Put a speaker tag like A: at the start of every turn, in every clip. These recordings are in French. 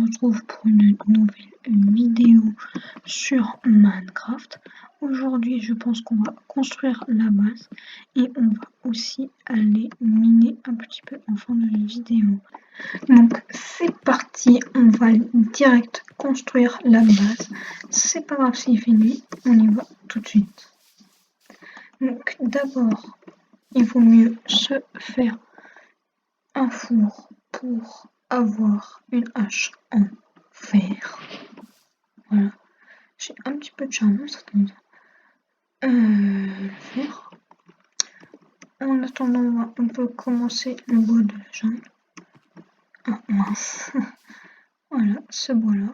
A: retrouve pour une nouvelle vidéo sur Minecraft. Aujourd'hui, je pense qu'on va construire la base et on va aussi aller miner un petit peu en fin de vidéo. Donc c'est parti, on va direct construire la base. C'est pas grave s'il fait nuit, on y va tout de suite. Donc d'abord, il vaut mieux se faire un four pour avoir une hache en fer. Voilà. J'ai un petit peu de charbon, ça tombe le fer. En attendant, on peut commencer le bois de la jungle. Ah mince. Voilà, ce bois-là.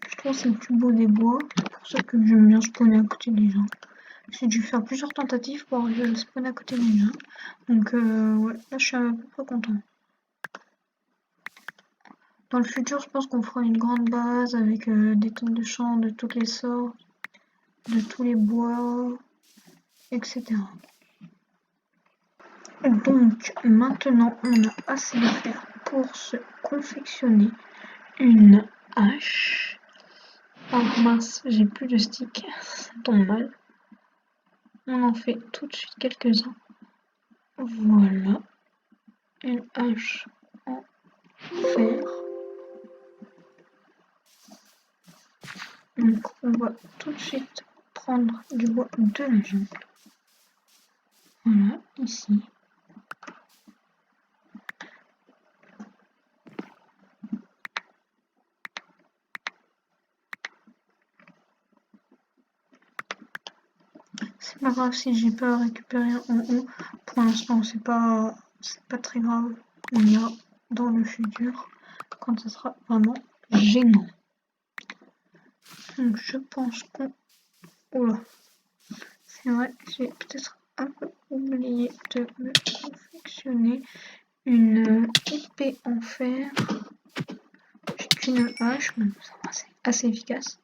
A: Je trouve que c'est le plus beau des bois. C'est pour ça que j'aime bien spawner à côté des gens. J'ai dû faire plusieurs tentatives pour arriver à spawn à côté des gens. Donc ouais, là je suis à peu près content. Dans le futur, je pense qu'on fera une grande base avec des tonnes de champs de toutes les sortes, de tous les bois, etc. Donc maintenant, on a assez de fer pour se confectionner une hache. Oh mince, j'ai plus de sticks, ça tombe mal. On en fait tout de suite quelques-uns. Voilà, une hache en fer. Donc on va tout de suite prendre du bois de la jungle. Voilà, ici. C'est pas grave si j'ai pas récupéré en haut. Pour l'instant, c'est pas très grave. On ira dans le futur quand ça sera vraiment gênant. Donc je pense qu'on... Oula. C'est vrai, j'ai peut-être un peu oublié de me confectionner une épée en fer. J'ai qu'une hache, mais ça va, c'est assez efficace.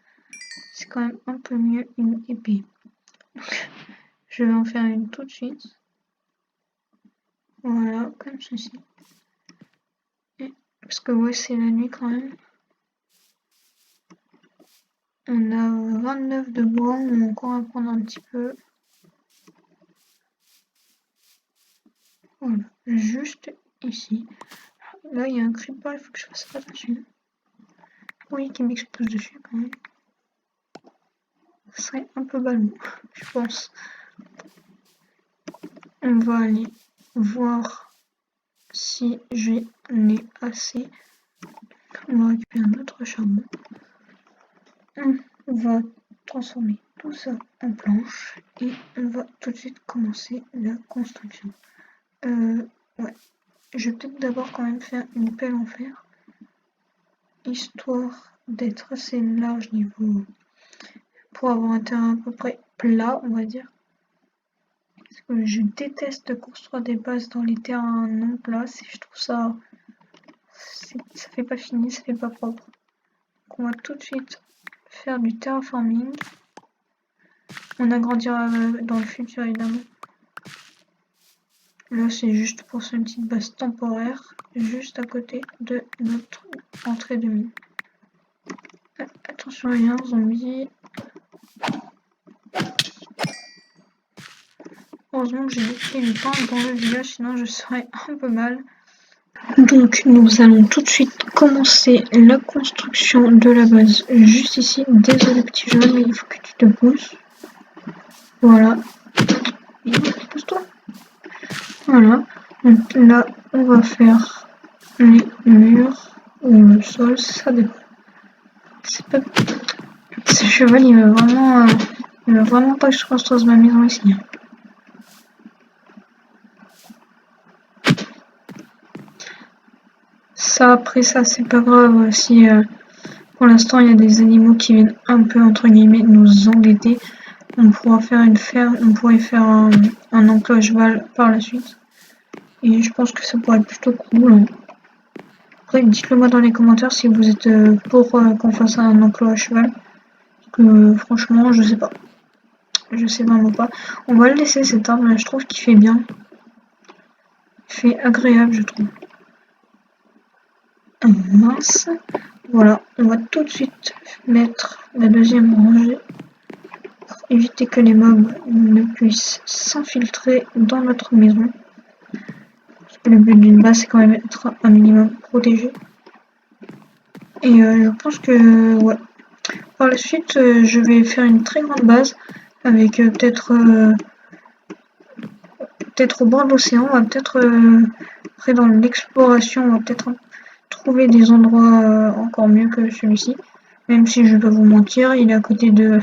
A: C'est quand même un peu mieux une épée. Donc, je vais en faire une tout de suite. Voilà, comme ceci. Et, parce que ouais, c'est la nuit quand même. On a 29 de bois, on va encore en prendre un petit peu. Voilà, juste ici. Là, il y a un creeper, il faut que je fasse attention. Oui, qui m'explose dessus quand même. Ce serait un peu ballon, je pense. On va aller voir si j'en ai assez. On va récupérer un autre charbon. On va transformer tout ça en planche et on va tout de suite commencer la construction. Ouais. Je vais peut-être d'abord quand même faire une pelle en fer, histoire d'être assez large niveau pour avoir un terrain à peu près plat, on va dire. Parce que je déteste construire des bases dans les terrains non plats, je trouve ça fait pas fini, ça fait pas propre. Donc on va tout de suite faire du terraforming. On agrandira dans le futur évidemment. Là c'est juste pour faire une petite base temporaire, juste à côté de notre entrée de mine. Attention, il y a un zombie. Heureusement que j'ai pris du temps dans le village, sinon je serais un peu mal. Donc nous allons tout de suite commencer la construction de la base juste ici. Désolé petit jeune, mais il faut que tu te pousses. Voilà. Pousse-toi. Voilà. Donc là, on va faire les murs ou le sol, ça dépend. C'est pas... Ce cheval, il veut vraiment pas que je construise ma maison ici. Ça, après ça, c'est pas grave si pour l'instant il y a des animaux qui viennent un peu entre guillemets nous embêter. On pourra faire on pourrait faire un enclos à cheval par la suite. Et je pense que ça pourrait être plutôt cool. Après, dites-le moi dans les commentaires si vous êtes pour qu'on fasse un enclos à cheval. Parce que franchement, je sais pas. Je sais vraiment pas. On va le laisser cet arbre là, je trouve qu'il fait bien. Il fait agréable, je trouve. mince. Voilà, on va tout de suite mettre la deuxième rangée pour éviter que les mobs ne puissent s'infiltrer dans notre maison. Parce que le but d'une base, c'est quand même être un minimum protégé. Et je pense que ouais. Par la suite, je vais faire une très grande base avec peut-être au bord de l'océan. On va peut-être après dans l'exploration, on va peut-être trouver des endroits encore mieux que celui-ci. Même si je vais vous mentir, il est à côté de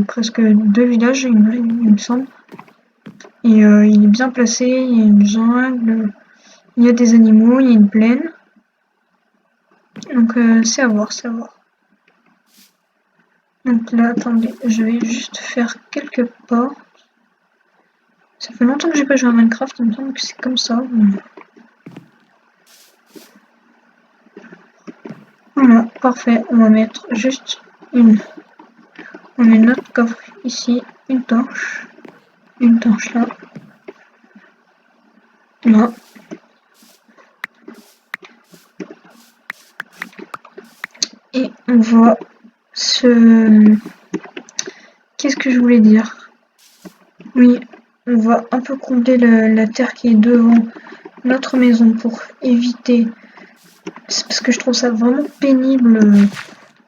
A: presque 2 villages, il me semble. Et il est bien placé, il y a une jungle, il y a des animaux, il y a une plaine. Donc c'est à voir, c'est à voir. Donc là, attendez, je vais juste faire quelques pas. Ça fait longtemps que j'ai pas joué à Minecraft, il me semble que c'est comme ça. Voilà, parfait. On va mettre juste une. On met notre coffre ici, une torche là. Là. Et on va se... Qu'est-ce que je voulais dire? Oui, on va un peu combler la terre qui est devant notre maison pour éviter... C'est parce que je trouve ça vraiment pénible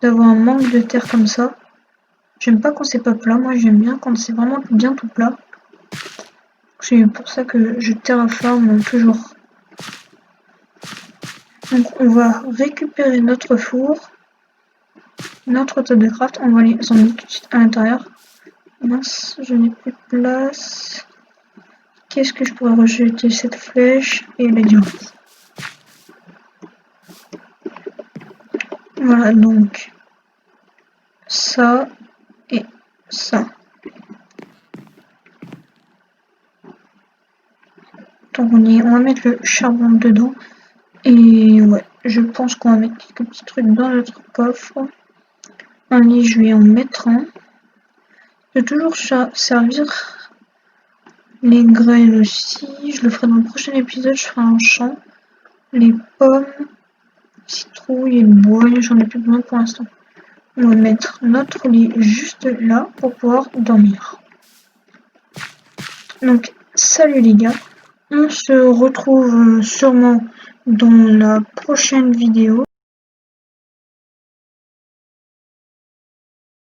A: d'avoir un manque de terre comme ça. J'aime pas quand c'est pas plat, moi j'aime bien quand c'est vraiment bien tout plat. C'est pour ça que je terraforme toujours. Donc on va récupérer notre four, notre table de craft, on va les emmener tout de suite à l'intérieur. Mince, je n'ai plus de place. Qu'est-ce que je pourrais rejeter? Cette flèche et la diamant. Voilà donc ça et ça. Donc on va mettre le charbon dedans. Et ouais, je pense qu'on va mettre quelques petits trucs dans notre coffre. Un lit, je vais en mettre un. Je vais toujours servir les graines aussi. Je le ferai dans le prochain épisode, je ferai un champ. Les pommes, citrouilles et le bois, j'en ai plus besoin pour l'instant. On va mettre notre lit juste là pour pouvoir dormir. Donc salut les gars, on se retrouve sûrement dans la prochaine vidéo.